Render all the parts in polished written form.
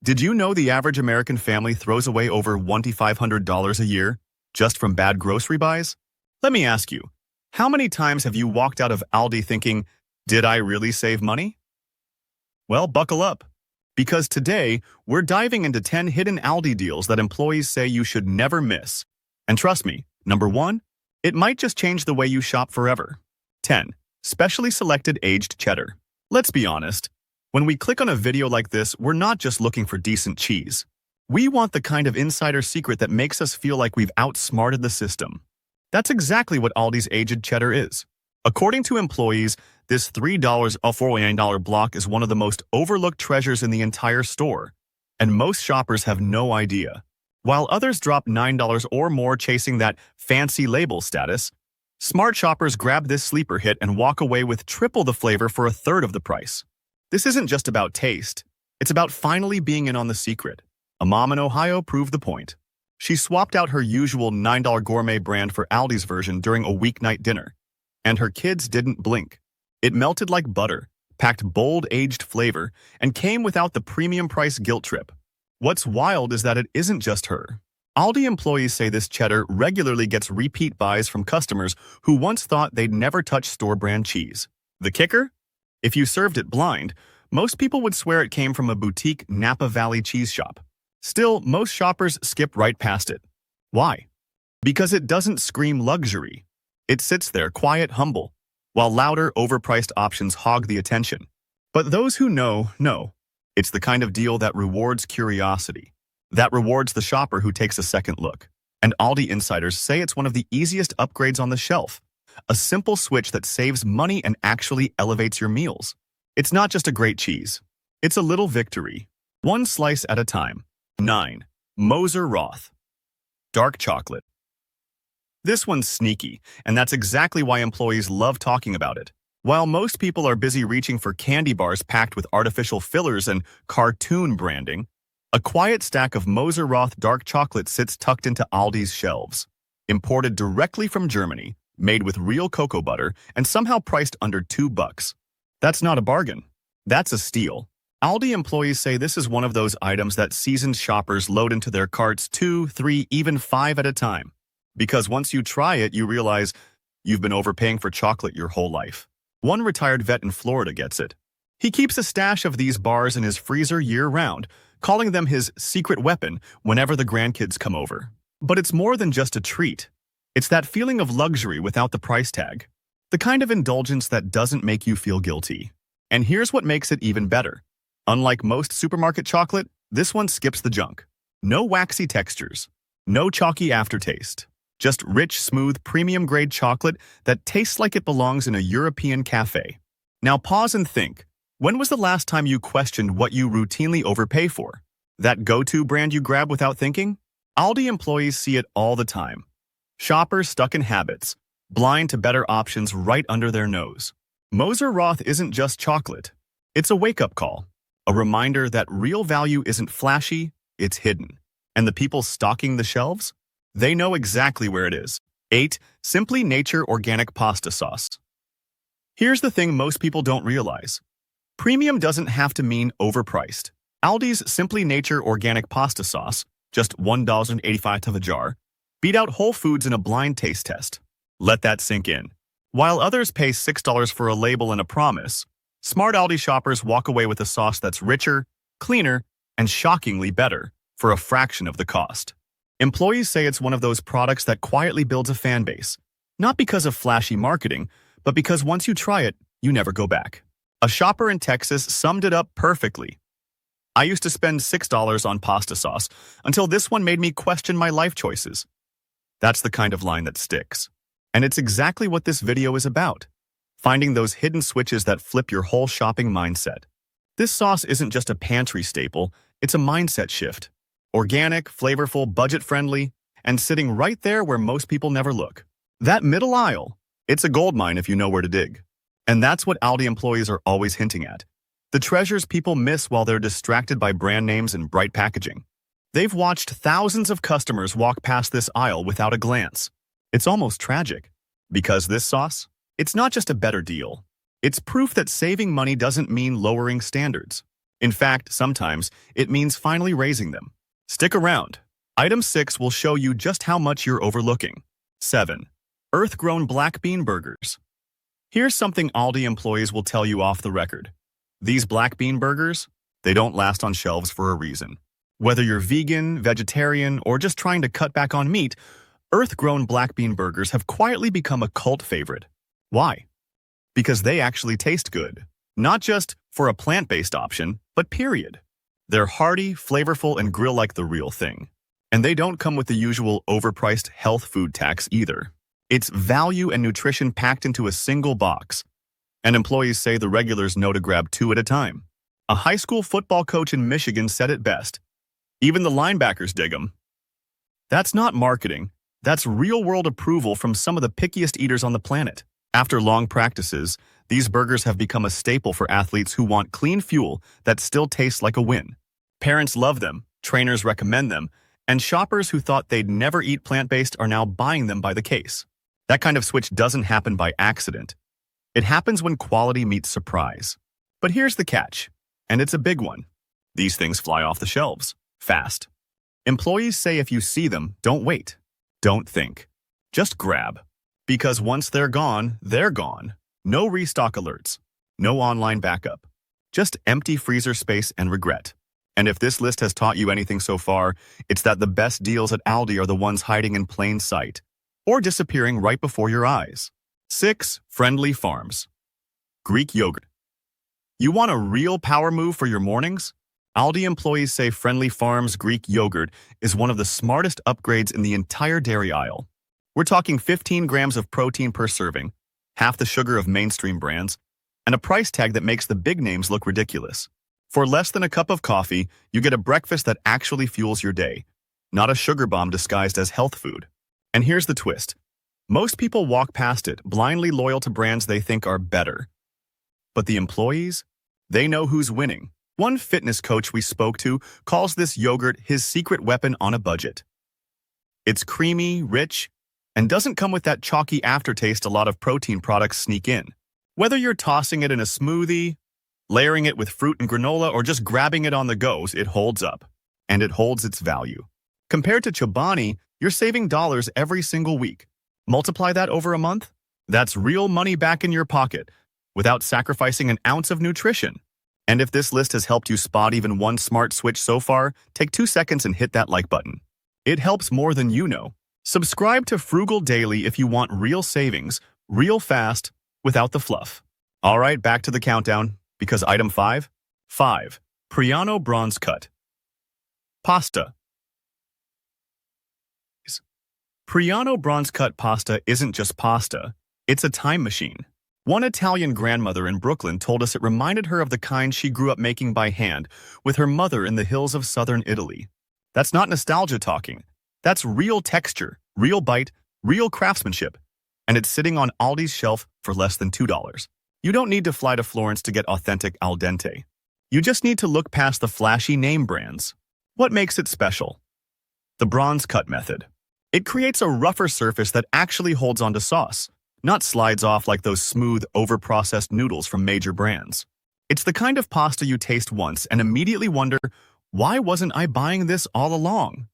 Did you know the average American family throws away over $2,500 a year just from bad grocery buys? Let me ask you, how many times have you walked out of Aldi thinking, did I really save money? Well, buckle up, because today we're diving into 10 hidden Aldi deals that employees say you should never miss. And trust me, number 1, it might just change the way you shop forever. 10. Specially selected aged cheddar. Let's be honest. When we click on a video like this, we're not just looking for decent cheese. We want the kind of insider secret that makes us feel like we've outsmarted the system. That's exactly what Aldi's aged cheddar is. According to employees, this $3 or $49 block is one of the most overlooked treasures in the entire store, and most shoppers have no idea. While others drop $9 or more chasing that fancy label status, smart shoppers grab this sleeper hit and walk away with triple the flavor for a third of the price. This isn't just about taste. It's about finally being in on the secret. A mom in Ohio proved the point. She swapped out her usual $9 gourmet brand for Aldi's version during a weeknight dinner, and her kids didn't blink. It melted like butter, packed bold aged flavor, and came without the premium price guilt trip. What's wild is that it isn't just her. Aldi employees say this cheddar regularly gets repeat buys from customers who once thought they'd never touch store-brand cheese. The kicker? If you served it blind, most people would swear it came from a boutique Napa Valley cheese shop. Still, most shoppers skip right past it. Why? Because it doesn't scream luxury. It sits there quiet, humble, while louder, overpriced options hog the attention. But those who know. It's the kind of deal that rewards curiosity, that rewards the shopper who takes a second look. And Aldi insiders say it's one of the easiest upgrades on the shelf. A simple switch that saves money and actually elevates your meals. It's not just a great cheese. It's a little victory. One slice at a time. 9. Moser Roth. Dark chocolate. This one's sneaky, and that's exactly why employees love talking about it. While most people are busy reaching for candy bars packed with artificial fillers and cartoon branding, a quiet stack of Moser Roth dark chocolate sits tucked into Aldi's shelves. Imported directly from Germany, made with real cocoa butter, and somehow priced under $2. That's not a bargain. That's a steal. Aldi employees say this is one of those items that seasoned shoppers load into their carts 2, 3, even 5 at a time. Because once you try it, you realize you've been overpaying for chocolate your whole life. One retired vet in Florida gets it. He keeps a stash of these bars in his freezer year-round, calling them his secret weapon whenever the grandkids come over. But it's more than just a treat. It's that feeling of luxury without the price tag. The kind of indulgence that doesn't make you feel guilty. And here's what makes it even better. Unlike most supermarket chocolate, this one skips the junk. No waxy textures. No chalky aftertaste. Just rich, smooth, premium-grade chocolate that tastes like it belongs in a European cafe. Now pause and think. When was the last time you questioned what you routinely overpay for? That go-to brand you grab without thinking? Aldi employees see it all the time. Shoppers stuck in habits, blind to better options right under their nose. Moser Roth isn't just chocolate. It's a wake-up call. A reminder that real value isn't flashy, it's hidden. And the people stocking the shelves? They know exactly where it is. 8. Simply Nature Organic Pasta Sauce. Here's the thing most people don't realize. Premium doesn't have to mean overpriced. Aldi's Simply Nature Organic Pasta Sauce, just $1.85 a jar, beat out Whole Foods in a blind taste test. Let that sink in. While others pay $6 for a label and a promise, smart Aldi shoppers walk away with a sauce that's richer, cleaner, and shockingly better for a fraction of the cost. Employees say it's one of those products that quietly builds a fan base, not because of flashy marketing, but because once you try it, you never go back. A shopper in Texas summed it up perfectly. I used to spend $6 on pasta sauce until this one made me question my life choices. That's the kind of line that sticks. And it's exactly what this video is about. Finding those hidden switches that flip your whole shopping mindset. This sauce isn't just a pantry staple, it's a mindset shift. Organic, flavorful, budget-friendly, and sitting right there where most people never look. That middle aisle, it's a goldmine if you know where to dig. And that's what Aldi employees are always hinting at. The treasures people miss while they're distracted by brand names and bright packaging. They've watched thousands of customers walk past this aisle without a glance. It's almost tragic. Because this sauce, it's not just a better deal. It's proof that saving money doesn't mean lowering standards. In fact, sometimes it means finally raising them. Stick around. Item 6 will show you just how much you're overlooking. 7. Earth-grown black bean burgers. Here's something Aldi employees will tell you off the record. These black bean burgers, they don't last on shelves for a reason. Whether you're vegan, vegetarian, or just trying to cut back on meat, earth-grown black bean burgers have quietly become a cult favorite. Why? Because they actually taste good. Not just for a plant-based option, but period. They're hearty, flavorful, and grill like the real thing. And they don't come with the usual overpriced health food tax either. It's value and nutrition packed into a single box. And employees say the regulars know to grab 2 at a time. A high school football coach in Michigan said it best. Even the linebackers dig them. That's not marketing. That's real-world approval from some of the pickiest eaters on the planet. After long practices, these burgers have become a staple for athletes who want clean fuel that still tastes like a win. Parents love them, trainers recommend them, and shoppers who thought they'd never eat plant-based are now buying them by the case. That kind of switch doesn't happen by accident. It happens when quality meets surprise. But here's the catch, and it's a big one. These things fly off the shelves, fast. Employees say if you see them, don't wait. Don't think. Just grab. Because once they're gone, they're gone. No restock alerts. No online backup. Just empty freezer space and regret. And if this list has taught you anything so far, it's that the best deals at Aldi are the ones hiding in plain sight, or disappearing right before your eyes. 6. Friendly Farms. Greek yogurt. You want a real power move for your mornings? Aldi employees say Friendly Farms Greek yogurt is one of the smartest upgrades in the entire dairy aisle. We're talking 15 grams of protein per serving, half the sugar of mainstream brands, and a price tag that makes the big names look ridiculous. For less than a cup of coffee, you get a breakfast that actually fuels your day, not a sugar bomb disguised as health food. And here's the twist. Most people walk past it, blindly loyal to brands they think are better. But the employees? They know who's winning. One fitness coach we spoke to calls this yogurt his secret weapon on a budget. It's creamy, rich, and doesn't come with that chalky aftertaste a lot of protein products sneak in. Whether you're tossing it in a smoothie, layering it with fruit and granola, or just grabbing it on the go, it holds up. And it holds its value. Compared to Chobani, you're saving dollars every single week. Multiply that over a month? That's real money back in your pocket, without sacrificing an ounce of nutrition. And if this list has helped you spot even one smart switch so far, take 2 seconds and hit that like button. It helps more than you know. Subscribe to Frugal Daily if you want real savings, real fast, without the fluff. All right, back to the countdown, because item 5. 5. Priano bronze cut. Pasta. Priano bronze cut pasta isn't just pasta, it's a time machine. One Italian grandmother in Brooklyn told us it reminded her of the kind she grew up making by hand with her mother in the hills of southern Italy. That's not nostalgia talking. That's real texture, real bite, real craftsmanship. And it's sitting on Aldi's shelf for less than $2. You don't need to fly to Florence to get authentic al dente. You just need to look past the flashy name brands. What makes it special? The bronze cut method. It creates a rougher surface that actually holds onto sauce, not slides off like those smooth, over-processed noodles from major brands. It's the kind of pasta you taste once and immediately wonder, why wasn't I buying this all along?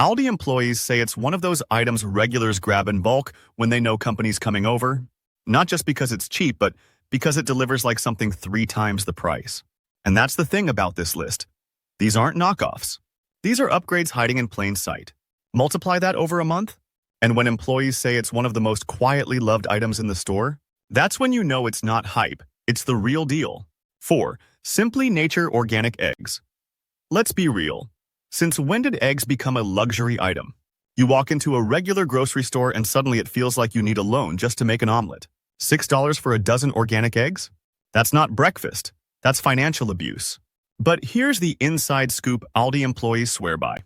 Aldi employees say it's one of those items regulars grab in bulk when they know company's coming over, not just because it's cheap, but because it delivers like something 3 times the price. And that's the thing about this list. These aren't knockoffs. These are upgrades hiding in plain sight. Multiply that over a month, and when employees say it's one of the most quietly loved items in the store, that's when you know it's not hype, it's the real deal. 4. Simply Nature Organic Eggs. Let's be real. Since when did eggs become a luxury item? You walk into a regular grocery store and suddenly it feels like you need a loan just to make an omelet. $6 for a dozen organic eggs? That's not breakfast. That's financial abuse. But here's the inside scoop Aldi employees swear by.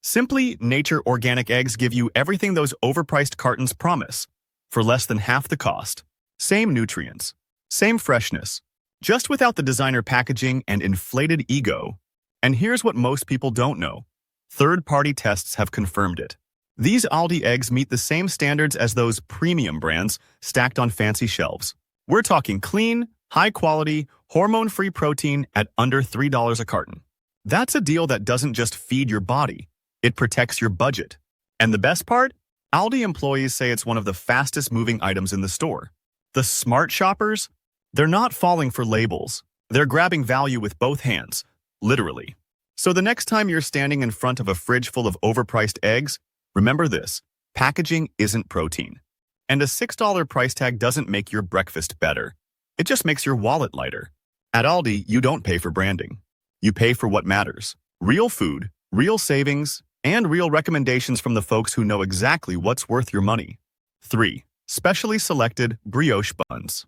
Simply Nature Organic Eggs give you everything those overpriced cartons promise, for less than half the cost. Same nutrients, same freshness, just without the designer packaging and inflated ego. And here's what most people don't know. Third-party tests have confirmed it. These Aldi eggs meet the same standards as those premium brands stacked on fancy shelves. We're talking clean, High-quality, hormone-free protein at under $3 a carton. That's a deal that doesn't just feed your body, it protects your budget. And the best part? Aldi employees say it's one of the fastest-moving items in the store. The smart shoppers? They're not falling for labels. They're grabbing value with both hands, literally. So the next time you're standing in front of a fridge full of overpriced eggs, remember this: packaging isn't protein. And a $6 price tag doesn't make your breakfast better. It just makes your wallet lighter. At Aldi, you don't pay for branding. You pay for what matters: real food, real savings, and real recommendations from the folks who know exactly what's worth your money. 3. Specially selected brioche buns.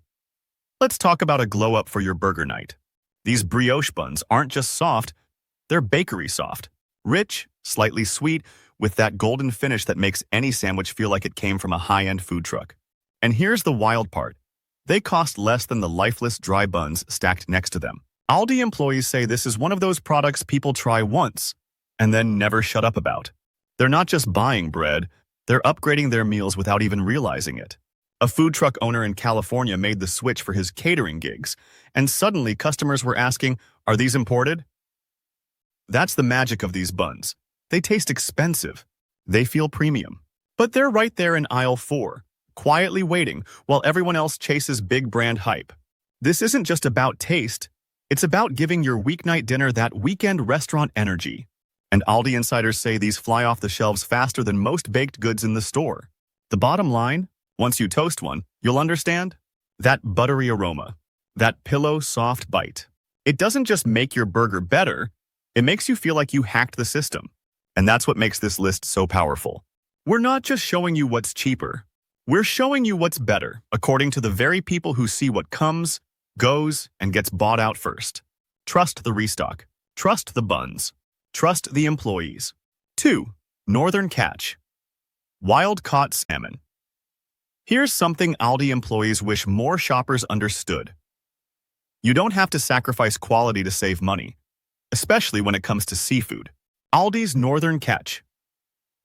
Let's talk about a glow-up for your burger night. These brioche buns aren't just soft, they're bakery soft. Rich, slightly sweet, with that golden finish that makes any sandwich feel like it came from a high-end food truck. And here's the wild part: they cost less than the lifeless dry buns stacked next to them. Aldi employees say this is one of those products people try once and then never shut up about. They're not just buying bread, they're upgrading their meals without even realizing it. A food truck owner in California made the switch for his catering gigs, and suddenly customers were asking, "Are these imported?" That's the magic of these buns. They taste expensive. They feel premium. But they're right there in aisle 4, quietly waiting while everyone else chases big brand hype. This isn't just about taste, it's about giving your weeknight dinner that weekend restaurant energy. And Aldi insiders say these fly off the shelves faster than most baked goods in the store. The bottom line? Once you toast one, you'll understand? That buttery aroma. That pillow soft bite. It doesn't just make your burger better, it makes you feel like you hacked the system. And that's what makes this list so powerful. We're not just showing you what's cheaper. We're showing you what's better, according to the very people who see what comes, goes, and gets bought out first. Trust the restock. Trust the buns. Trust the employees. 2. Northern catch. Wild-caught salmon. Here's something Aldi employees wish more shoppers understood. You don't have to sacrifice quality to save money, especially when it comes to seafood. Aldi's Northern Catch.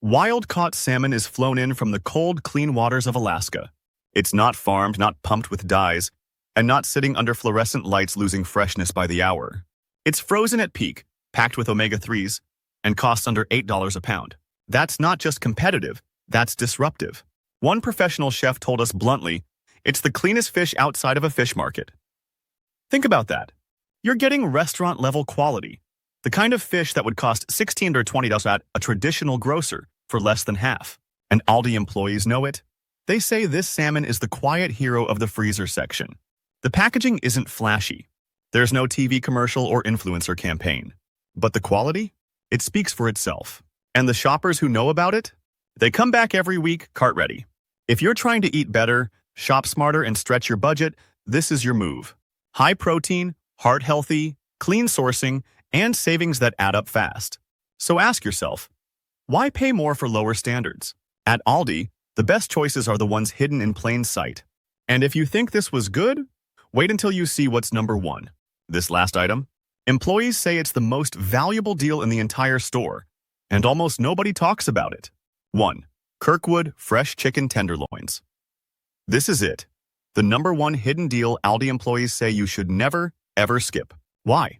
Wild-caught salmon is flown in from the cold, clean waters of Alaska. It's not farmed, not pumped with dyes, and not sitting under fluorescent lights losing freshness by the hour. It's frozen at peak, packed with omega-3s, and costs under $8 a pound. That's not just competitive, that's disruptive. One professional chef told us bluntly, it's the cleanest fish outside of a fish market. Think about that. You're getting restaurant-level quality. The kind of fish that would cost $16 or $20 at a traditional grocer for less than half. And Aldi employees know it. They say this salmon is the quiet hero of the freezer section. The packaging isn't flashy. There's no TV commercial or influencer campaign. But the quality? It speaks for itself. And the shoppers who know about it? They come back every week, cart ready. If you're trying to eat better, shop smarter, and stretch your budget, this is your move. High protein, heart healthy, clean sourcing, and savings that add up fast. So ask yourself, why pay more for lower standards? At Aldi, the best choices are the ones hidden in plain sight. And if you think this was good, wait until you see what's number 1. This last item? Employees say it's the most valuable deal in the entire store, and almost nobody talks about it. 1. Kirkwood Fresh Chicken Tenderloins. This is it. The number 1 hidden deal Aldi employees say you should never, ever skip. Why?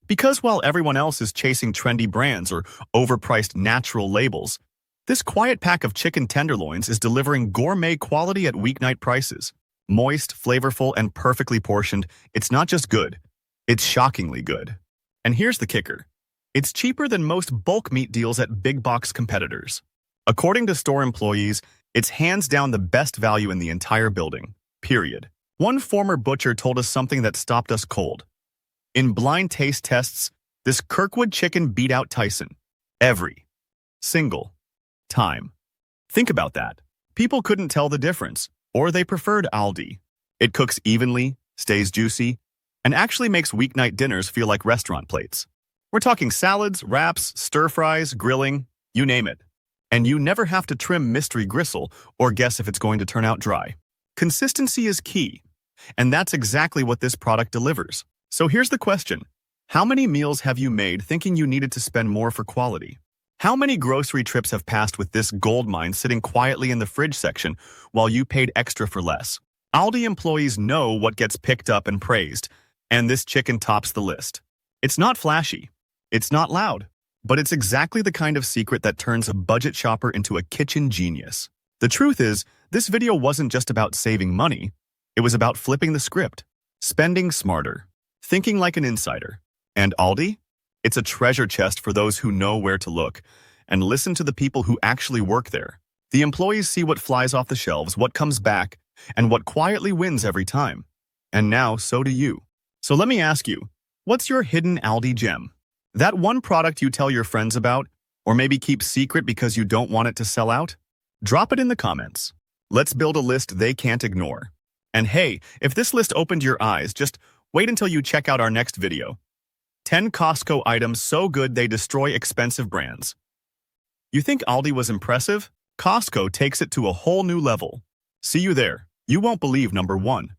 Because while everyone else is chasing trendy brands or overpriced natural labels, this quiet pack of chicken tenderloins is delivering gourmet quality at weeknight prices. Moist, flavorful, and perfectly portioned, it's not just good, it's shockingly good. And here's the kicker. It's cheaper than most bulk meat deals at big box competitors. According to store employees, it's hands down the best value in the entire building, period. One former butcher told us something that stopped us cold. In blind taste tests, this Kirkwood chicken beat out Tyson. Every single time. Think about that. People couldn't tell the difference, or they preferred Aldi. It cooks evenly, stays juicy, and actually makes weeknight dinners feel like restaurant plates. We're talking salads, wraps, stir-fries, grilling, you name it. And you never have to trim mystery gristle or guess if it's going to turn out dry. Consistency is key, and that's exactly what this product delivers. So here's the question. How many meals have you made thinking you needed to spend more for quality? How many grocery trips have passed with this gold mine sitting quietly in the fridge section while you paid extra for less? Aldi employees know what gets picked up and praised, and this chicken tops the list. It's not flashy. It's not loud. But it's exactly the kind of secret that turns a budget shopper into a kitchen genius. The truth is, this video wasn't just about saving money. It was about flipping the script, spending smarter, thinking like an insider. And Aldi? It's a treasure chest for those who know where to look. And listen to the people who actually work there. The employees see what flies off the shelves, what comes back, and what quietly wins every time. And now, so do you. So let me ask you, what's your hidden Aldi gem? That one product you tell your friends about, or maybe keep secret because you don't want it to sell out? Drop it in the comments. Let's build a list they can't ignore. And hey, if this list opened your eyes, just wait until you check out our next video. 10 Costco items so good they destroy expensive brands. You think Aldi was impressive? Costco takes it to a whole new level. See you there. You won't believe number 1.